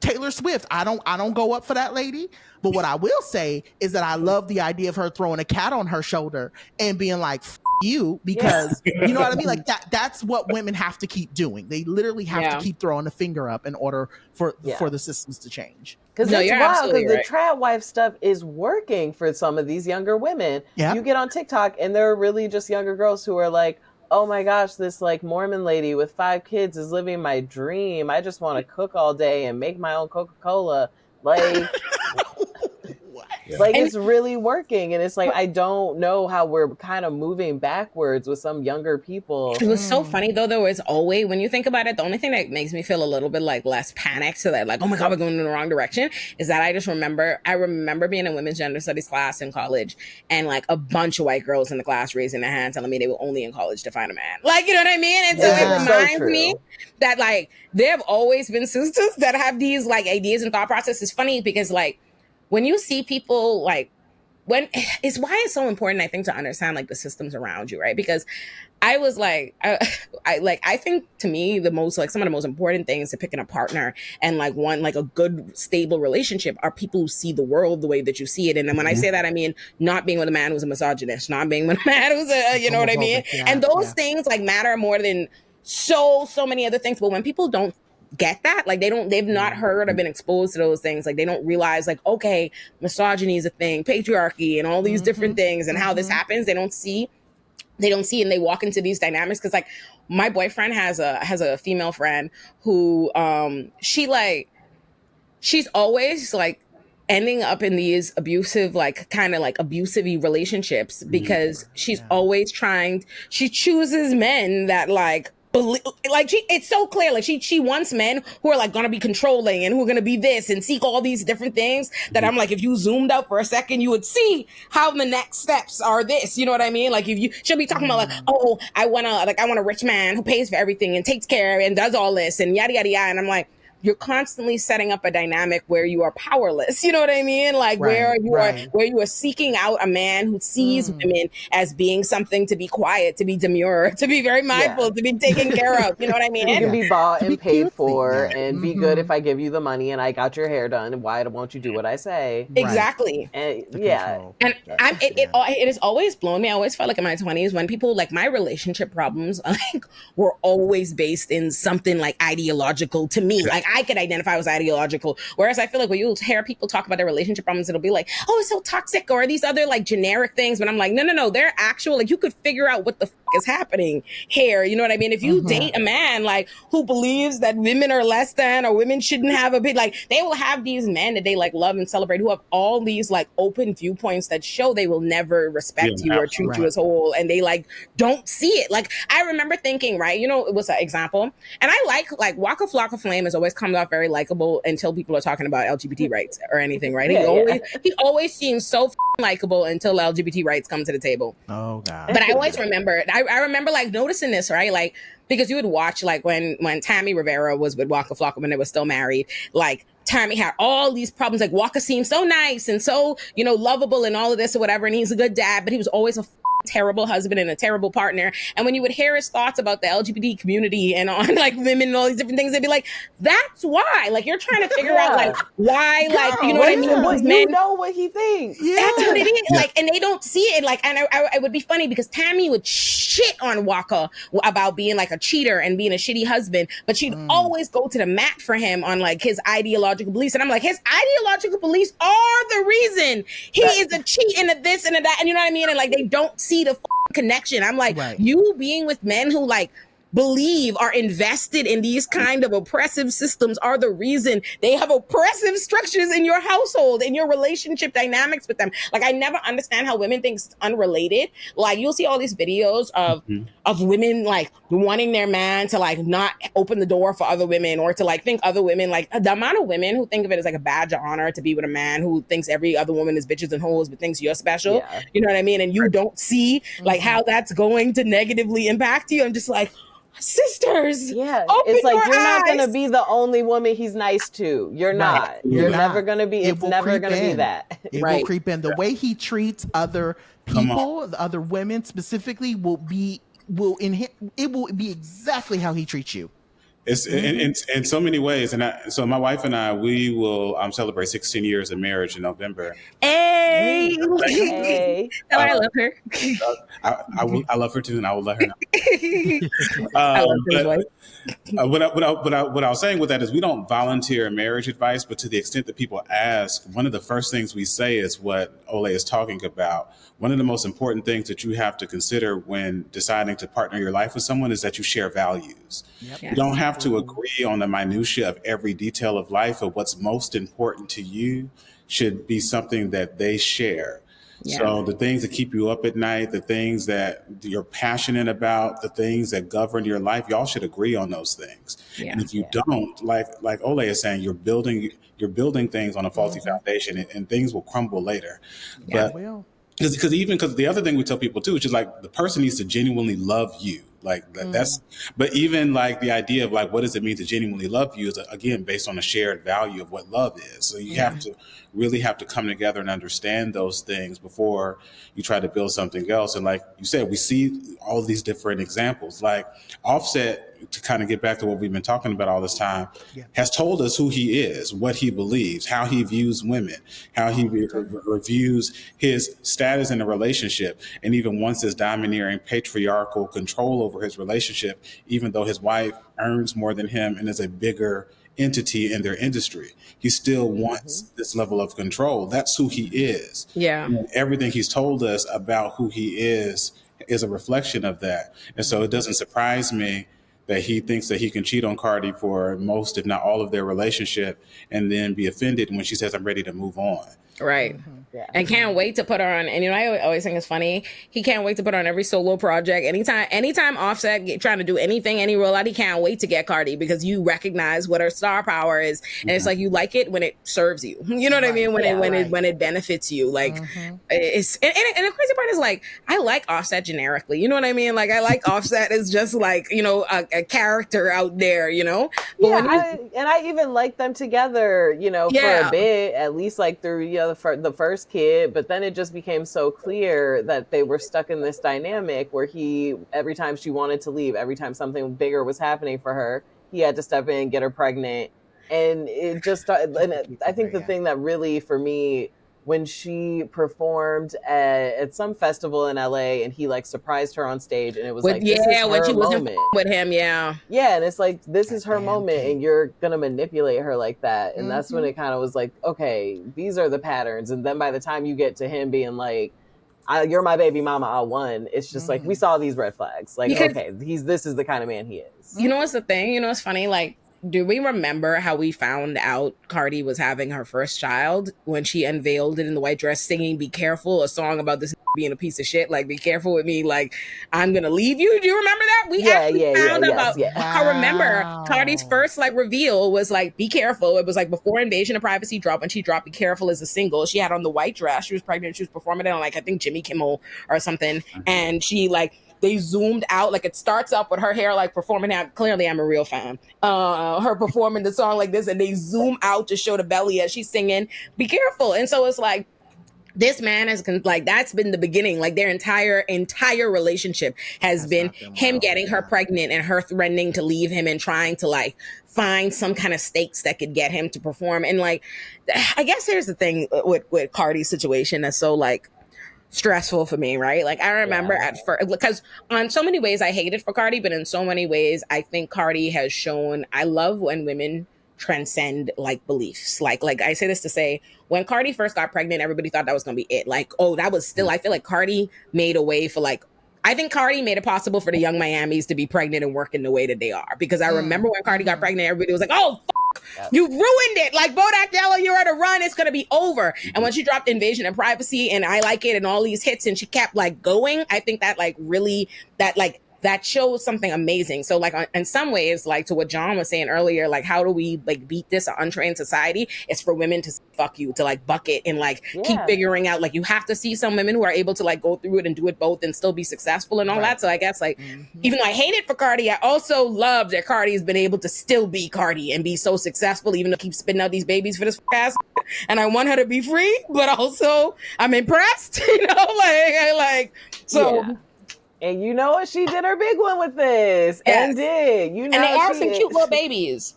Taylor Swift, I don't go up for that lady. But what I will say is that I love the idea of her throwing a cat on her shoulder and being like, you, because you know what I mean? Like that's what women have to keep doing. They literally have to keep throwing a finger up in order for the systems to change. Because it's wild, because the trad wife stuff is working for some of these younger women. You get on TikTok and they're really just younger girls who are like, oh my gosh, this like Mormon lady with 5 kids is living my dream. I just want to cook all day and make my own Coca-Cola. Like, it's really working. And it's like, I don't know how we're kind of moving backwards with some younger people. It was so funny though, it's always, when you think about it, the only thing that makes me feel a little bit like less panicked, so that like, oh my God, we're going in the wrong direction, is that I remember being in women's gender studies class in college, and like a bunch of white girls in the class raising their hand telling me they were only in college to find a man. Like, you know what I mean? And so it reminds me that like, there have always been sisters that have these like ideas and thought processes. It's funny because like, when you see people like, it's why it's so important, I think, to understand like the systems around you, right? Because I was like, I think to me, the most, like some of the most important things to picking a partner and like one, like a good, stable relationship are people who see the world the way that you see it. And then when I say that, I mean, not being with a man who's a misogynist, not being with a man who's you know what I mean? And those things like matter more than so many other things. But when people don't get that, like they've not heard or been exposed to those things, like they don't realize like, okay, misogyny is a thing, patriarchy and all these different things and how this happens. They don't see, and they walk into these dynamics. Because like my boyfriend has a female friend who she's always like ending up in these abusive, like kind of like abusive relationships, because she's always she chooses men that like it's so clear, like she wants men who are like gonna be controlling and who are gonna be this and seek all these different things that I'm like, if you zoomed out for a second, you would see how the next steps are this, you know what I mean? Like she'll be talking about like, oh, I want a rich man who pays for everything and takes care and does all this and yada yada yada, and I'm like, you're constantly setting up a dynamic where you are powerless. You know what I mean? Like where you are seeking out a man who sees women as being something to be quiet, to be demure, to be very mindful, to be taken care of. You know what I mean? You can be bought and paid for and be good if I give you the money and I got your hair done. Why won't you do what I say? Exactly. And, And it has always blown me. I always felt like in my 20s when people, like my relationship problems like were always based in something like ideological to me. Like I could identify as ideological. Whereas I feel like when you hear people talk about their relationship problems, it'll be like, oh, it's so toxic, or these other like generic things. But I'm like, no, they're actual, like you could figure out what the is happening here. You know what I mean? If you date a man like who believes that women are less than, or women shouldn't have a bit, like they will have these men that they like love and celebrate who have all these like open viewpoints that show they will never respect you or treat you as whole, and they like don't see it. Like I remember thinking, right, you know, it was an example, and I like Waka Flocka Flame has always come off very likable until people are talking about LGBT rights or anything, right? He always seems so likable until LGBT rights come to the table. Oh God. But I always remember, I remember like noticing this, right? Like, because you would watch like when Tammy Rivera was with Waka Flocka when they were still married, like Tammy had all these problems. Like Waka seemed so nice and so, you know, lovable and all of this or whatever. And he's a good dad, but he was always a terrible husband and a terrible partner. And when you would hear his thoughts about the LGBT community and on like women and all these different things, they'd be like, that's why, like you're trying to figure out like why, like, you know what I mean? You know what he thinks. That's what it is. Like, and they don't see it. Like, and I would be funny because Tammy would shit on Waka about being like a cheater and being a shitty husband, but she'd always go to the mat for him on like his ideological beliefs. And I'm like, his ideological beliefs are the reason he is a cheat and a this and a that. And you know what I mean? And like, they don't see the connection. I'm like, you being with men who like believe are invested in these kind of oppressive systems are the reason they have oppressive structures in your household, in your relationship dynamics with them. Like, I never understand how women think it's unrelated. Like, you'll see all these videos of women like wanting their man to like not open the door for other women, or to like think other women, like the amount of women who think of it as like a badge of honor to be with a man who thinks every other woman is bitches and hoes but thinks you're special. Yeah. You know what I mean? And you don't see like how that's going to negatively impact you. I'm just like, sisters, yeah, open it's like, your you're not eyes. gonna be the only woman he's nice to. You're not. You're never gonna be. It's never gonna be that. It will creep in. The way he treats other people, the other women specifically, will be exactly how he treats you. It's in so many ways, and so my wife and I, we will celebrate 16 years of marriage in November. Hey, I love her. I love her too, and I will let her know. I love his wife. What I was saying with that is, we don't volunteer marriage advice, but to the extent that people ask, one of the first things we say is what Olay is talking about. One of the most important things that you have to consider when deciding to partner your life with someone is that you share values. Yep. You don't have to agree on the minutia of every detail of life, but what's most important to you should be something that they share. Yeah. So the things that keep you up at night, the things that you're passionate about, the things that govern your life, y'all should agree on those things. Yeah. And if you don't, like Olay is saying, you're building things on a faulty foundation, and things will crumble later. Yeah, but because the other thing we tell people too, which is like, the person needs to genuinely love you. Like that's, but even like the idea of like, what does it mean to genuinely love you is, again, based on a shared value of what love is. So you have to really come together and understand those things before you try to build something else. And like you said, we see all these different examples. Like Offset, to kind of get back to what we've been talking about all this time, has told us who he is, what he believes, how he views women, how he reviews his status in a relationship, and even wants this domineering patriarchal control over his relationship, even though his wife earns more than him and is a bigger entity in their industry. He still wants this level of control. That's who he is. Yeah. And everything he's told us about who he is a reflection of that. And so it doesn't surprise me that he thinks that he can cheat on Cardi for most, if not all, of their relationship, and then be offended when she says, "I'm ready to move on." Right. Yeah. And can't wait to put her on. And I always think it's funny. He can't wait to put her on every solo project. Anytime Offset trying to do anything, any rollout, he can't wait to get Cardi, because you recognize what her star power is, and it's like, you like it when it serves you. You know what I mean? When it benefits you. Like it's and the crazy part is, like, I like Offset generically. You know what I mean? Like, I like Offset as just like, a character out there. But I even like them together. For a bit, at least, like through the first kid, but then it just became so clear that they were stuck in this dynamic where every time she wanted to leave, every time something bigger was happening for her, he had to step in and get her pregnant. And it just, I think the thing that really, for me, when she performed at some festival in LA, and he like surprised her on stage, and it was like, this is her when she was moment with him, and it's like, this is her moment, and you're gonna manipulate her like that. And that's when it kind of was like, okay, these are the patterns. And then by the time you get to him being like, you're my baby mama, I won, it's just like, we saw these red flags, like, okay, this is the kind of man he is. You know what's the thing? What's funny? Like, do we remember how we found out Cardi was having her first child when she unveiled it in the white dress, singing "Be Careful," a song about this being a piece of shit? Like, be careful with me, like, I'm gonna leave you. Do you remember that? We found out. I remember Cardi's first like reveal was like, "Be careful." It was like before Invasion of Privacy dropped. When she dropped "Be Careful" as a single, she had on the white dress. She was pregnant. She was performing it on, like, I think Jimmy Kimmel or something, and she like, they zoomed out, like, it starts up with her hair like performing out. Clearly, I'm a real fan. Her performing the song like this, and they zoom out to show the belly as she's singing "Be Careful." And so it's like, this man is like, that's been the beginning. Like, their entire relationship has been him getting her pregnant and her threatening to leave him and trying to like find some kind of stakes that could get him to perform. And like, I guess here's the thing with Cardi's situation that's so like stressful for me, right? Like, I remember at first, because on so many ways I hate it for Cardi, but in so many ways I think Cardi has shown, I love when women transcend like beliefs. Like I say this to say, when Cardi first got pregnant, everybody thought that was gonna be it. Like, oh, that was still, I feel like Cardi made a way for like I think Cardi made it possible for the young Miamis to be pregnant and working the way that they are. Because I remember when Cardi got pregnant, everybody was like, oh, you ruined it. Like, Bodak Yellow, you're at a run. It's going to be over. And when she dropped Invasion and Privacy and I Like It and all these hits and she kept like going, I think that like really, that shows something amazing. So like in some ways, like to what John was saying earlier, like how do we like beat this untrained society? It's for women to fuck you, to like bucket and like keep figuring out, like you have to see some women who are able to like go through it and do it both and still be successful and all that. So I guess like, even though I hate it for Cardi, I also love that Cardi has been able to still be Cardi and be so successful, even though keep spitting out these babies for this ass. And I want her to be free, but also I'm impressed, you know, so. Yeah. And you know what? She did her big one with this. Yes. And did. You know, and they are some cute little babies.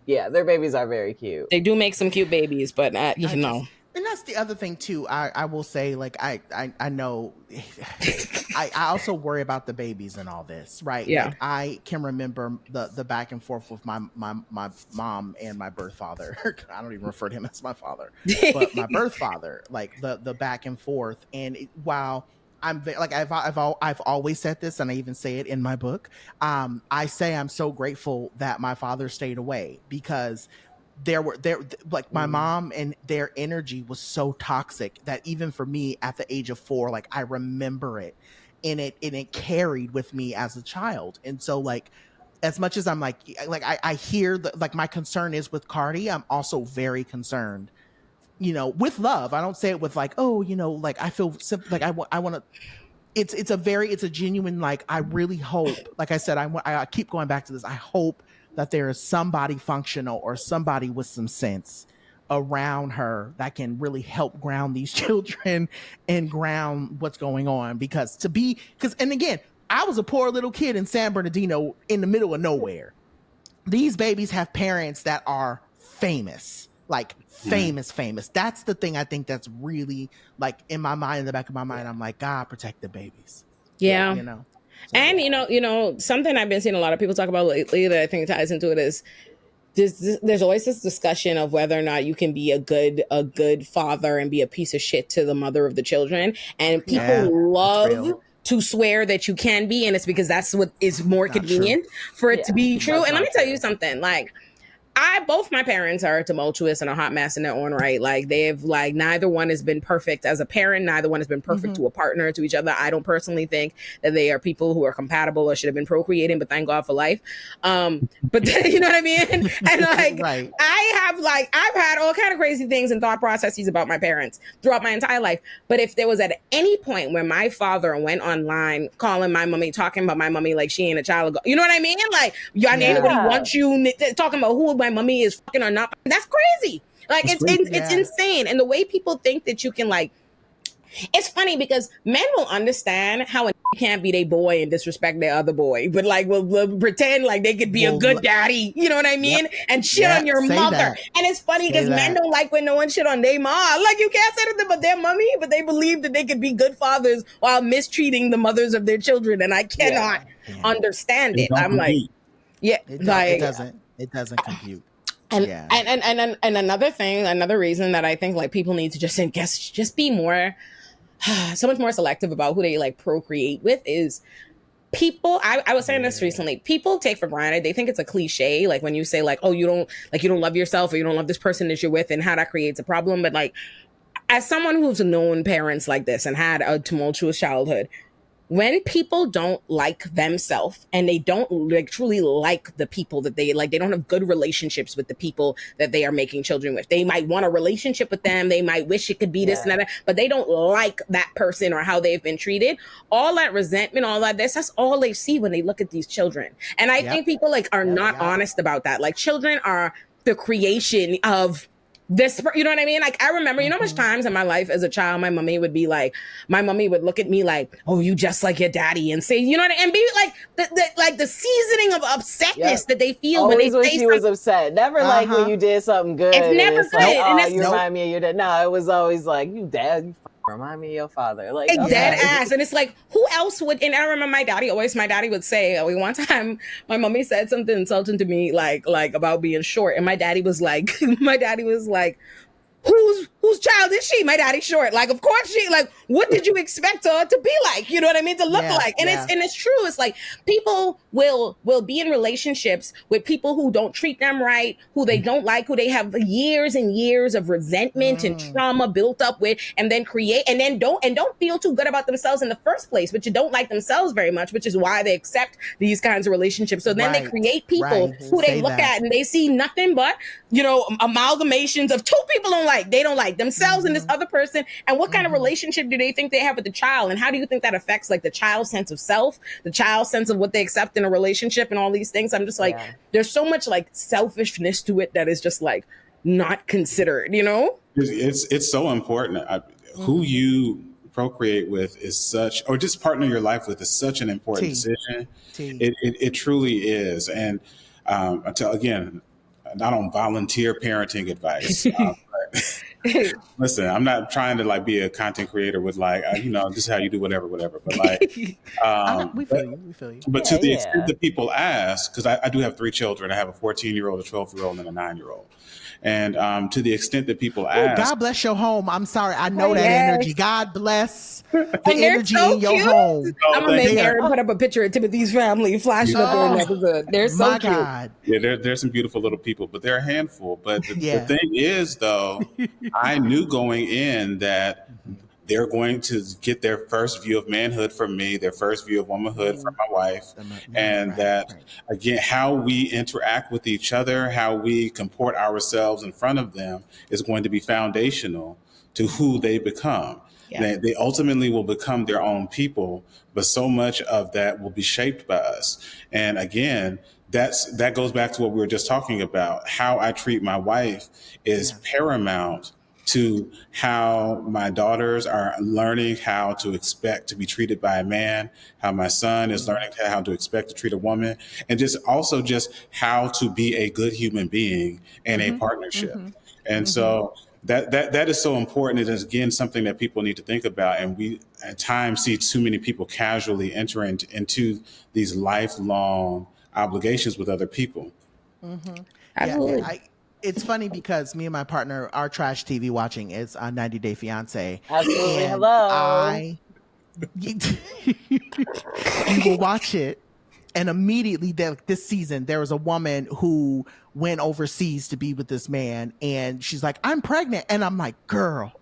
Yeah, their babies are very cute. They do make some cute babies, but you know. And that's the other thing too. I will say, like, I know I also worry about the babies and all this, right? Yeah. Like, I can remember the back and forth with my mom and my birth father. I don't even refer to him as my father, but my birth father, like the back and forth. And while I've always said this, and I even say it in my book. I say I'm so grateful that my father stayed away, because my mom and their energy was so toxic that even for me at the age of 4, like I remember it, and it carried with me as a child. And so like, as much as I'm I hear like my concern is with Cardi, I'm also very concerned, you know, with love. I don't say it with like, oh, you know, like I feel like I want to. It's a genuine, like, I really hope, like I said, I keep going back to this. I hope that there is somebody functional or somebody with some sense around her that can really help ground these children and ground what's going on. Because and again, I was a poor little kid in San Bernardino in the middle of nowhere. These babies have parents that are famous. Like famous. That's the thing I think that's really like in my mind, in the back of my mind, I'm like, God, protect the babies. Yeah. You know? So, and you know, something I've been seeing a lot of people talk about lately that I think ties into it is there's always this discussion of whether or not you can be a good father and be a piece of shit to the mother of the children. And people love to swear that you can be, and it's because that's what is more convenient for it to be true. And let me tell you something, like, both my parents are tumultuous and a hot mess in their own right. Like, they've like, neither one has been perfect as a parent. Neither one has been perfect to a partner, to each other. I don't personally think that they are people who are compatible or should have been procreating, but thank God for life. But you know what I mean? And like, right. I've had all kind of crazy things and thought processes about my parents throughout my entire life. But if there was at any point where my father went online calling my mommy, talking about my mommy like she ain't a child ago, you know what I mean? Like, anybody wants you, talking about who my mommy is fucking or not. That's crazy. Like, it's insane. And the way people think that you can, like, it's funny because men will understand how a can't be their boy and disrespect their other boy, but like we'll pretend like they could be a good daddy, you know what I mean? And shit on your mother. That. And it's funny because men don't like when no one shit on their mom. Like, you can't say anything but their mommy, but they believe that they could be good fathers while mistreating the mothers of their children. And I cannot understand it. I'm like, it doesn't compute. And another reason that I think like people need to just be more, so much more selective about who they like procreate with is people. I was saying this recently. People take for granted. They think it's a cliche. Like when you say like, oh, you don't love yourself or you don't love this person that you're with, and how that creates a problem. But like, as someone who's known parents like this and had a tumultuous childhood, when people don't like themselves and they don't like truly like the people that they like, they don't have good relationships with the people that they are making children with. They might want a relationship with them. They might wish it could be this and that, but they don't like that person or how they've been treated. All that resentment, all that, that's all they see when they look at these children. And I think people like are not honest about that. Like, children are the creation of this, you know what I mean? Like, I remember, you know how much times in my life as a child, my mommy would look at me like, oh, you just like your daddy, and say, you know what I mean? And be like the seasoning of upsetness that they feel always when they say she was upset. Never like when you did something good. It's never good. Like, oh, you remind me of your dad. No, it was always like, you dad, you remind me of your father. Like, dead ass. And it's like, who else would? And I remember my daddy would say, one time my mommy said something insulting to me, like about being short, and my daddy was like, whose child is she? My daddy's short. Like, of course she, like, what did you expect her to be like? You know what I mean? To look like. And it's true. It's like people will be in relationships with people who don't treat them right, who they don't like, who they have years and years of resentment and trauma built up with, and then don't feel too good about themselves in the first place, but you don't like themselves very much, which is why they accept these kinds of relationships. So then they create people who they look at and they see nothing but, you know, amalgamations of two people they don't like themselves and this other person. And what kind of relationship do they think they have with the child? And how do you think that affects like the child's sense of self, the child's sense of what they accept in a relationship and all these things? I'm just like, there's so much like selfishness to it that is just like not considered, you know? It's so important. Who you procreate with is such, or just partner your life with is such an important decision. It truly is. And again, I don't volunteer parenting advice. Listen, I'm not trying to like be a content creator with like, you know, this is how you do whatever. But like, we feel you. But to the extent that people ask, because I do have 3 children. I have a 14-year-old, a 12-year-old, and a 9-year-old. And to the extent that people ask, God bless your home. I'm sorry, I know that energy. God bless the energy in your home. I'm gonna make Aaron put up a picture of Timothy's family flashing up during that episode. They're so cute. God. Yeah, there's some beautiful little people, but they're a handful. But the thing is, though, I knew going in that they're going to get their first view of manhood from me, their first view of womanhood from my wife, and again, how we interact with each other, how we comport ourselves in front of them is going to be foundational to who they become. Yeah. They ultimately will become their own people, but so much of that will be shaped by us. And again, that goes back to what we were just talking about. How I treat my wife is paramount to how my daughters are learning how to expect to be treated by a man, how my son is learning how to expect to treat a woman, and just how to be a good human being in a partnership. And so that is so important. It is, again, something that people need to think about. And we at times see too many people casually enter into these lifelong obligations with other people. Absolutely. It's funny because me and my partner, our trash TV watching is 90 Day Fiance. Absolutely. Hello. You will watch it, and immediately this season there was a woman who went overseas to be with this man, and she's like, I'm pregnant. And I'm like, girl,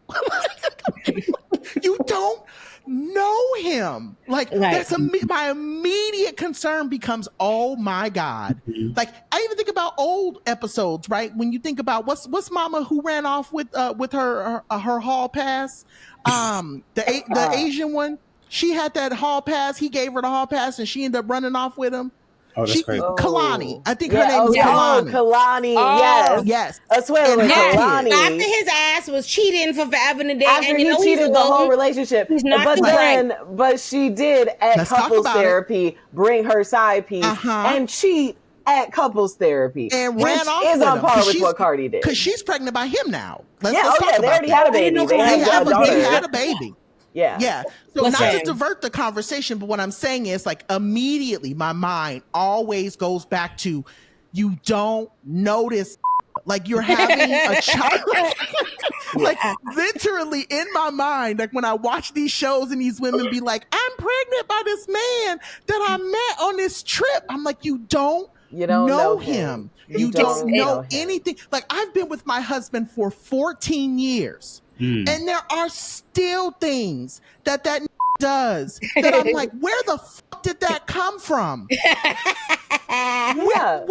you don't know him. Like, that's my immediate concern becomes, oh my God. Like, I even think about old episodes, right? When you think about what's mama who ran off with her hall pass, the Asian one, she had that hall pass. He gave her the hall pass, and she ended up running off with him. Oh, that's crazy. Kalani. I think her name was Kalani. Kalani. Yes. I swear it was Kalani. After his ass was cheating for forever and a day. After he cheated the whole relationship. But she did at couples therapy bring her side piece and cheat at couples therapy. And ran off with him. Is on par with what Cardi did. Because she's pregnant by him now. Let's talk about they already had a baby. They had a baby. Yeah. So Listen. Not to divert the conversation, but what I'm saying is, like, immediately my mind always goes back to, you don't notice, like, you're having a child. Like, literally in my mind, like, when I watch these shows and these women be like, I'm pregnant by this man that I met on this trip. I'm like, you don't know him. You don't know anything. Like, I've been with my husband for 14 years. And there are still things that does that I'm like, where the fuck did that come from? What?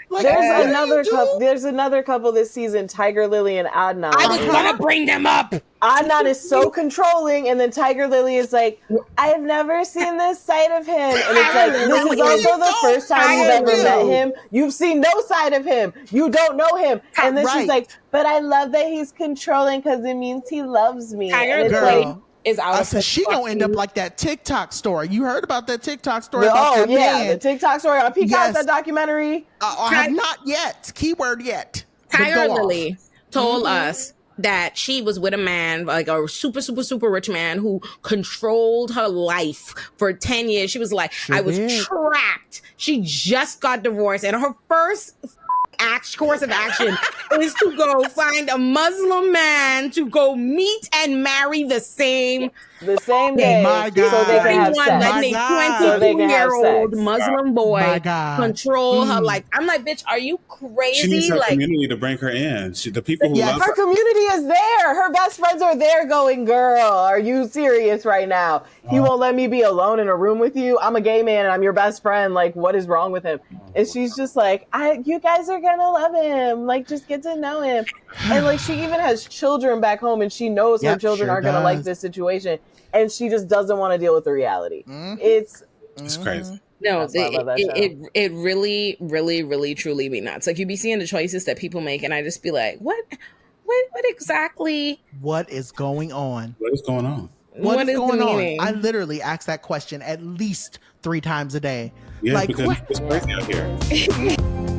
Like, there's another couple this season, Tiger Lily and Adnan. I was gonna bring them up. Adnan is so controlling, and then Tiger Lily is like, I've never seen this side of him. And it's like, this is also the first time you've ever met him. You've seen no side of him. You don't know him. And then she's like, but I love that he's controlling because it means he loves me. Tiger Girl is out. I said, she gonna end up like that TikTok story. You heard about that TikTok story? The TikTok story on Peacock, that documentary. I have not yet. Keyword yet. Tiger Lily told us that she was with a man, like a super, super, super rich man who controlled her life for 10 years. She was like, I was trapped. She just got divorced, and her first course of action is to go find a Muslim man to go meet and marry the same day, My God. so they can have sex. Let a 22-year-old Muslim boy control her. Like, I'm like, bitch, are you crazy? She needs her like, community to bring her in. The people who love her community is there. Her best friends are there going, girl, are you serious right now? He won't let me be alone in a room with you. I'm a gay man and I'm your best friend. Like, what is wrong with him? And she's just like, you guys are going to love him. Like, just get to know him. And like, she even has children back home and she knows her children are going to like this situation. And she just doesn't want to deal with the reality. It's crazy. No, it really, really, really, truly be nuts. Like, you be seeing the choices that people make, and I just be like, what exactly? What is going on? What is going on? What is going on? I literally ask that question at least 3 times a day. Yeah, like, because it's crazy out here.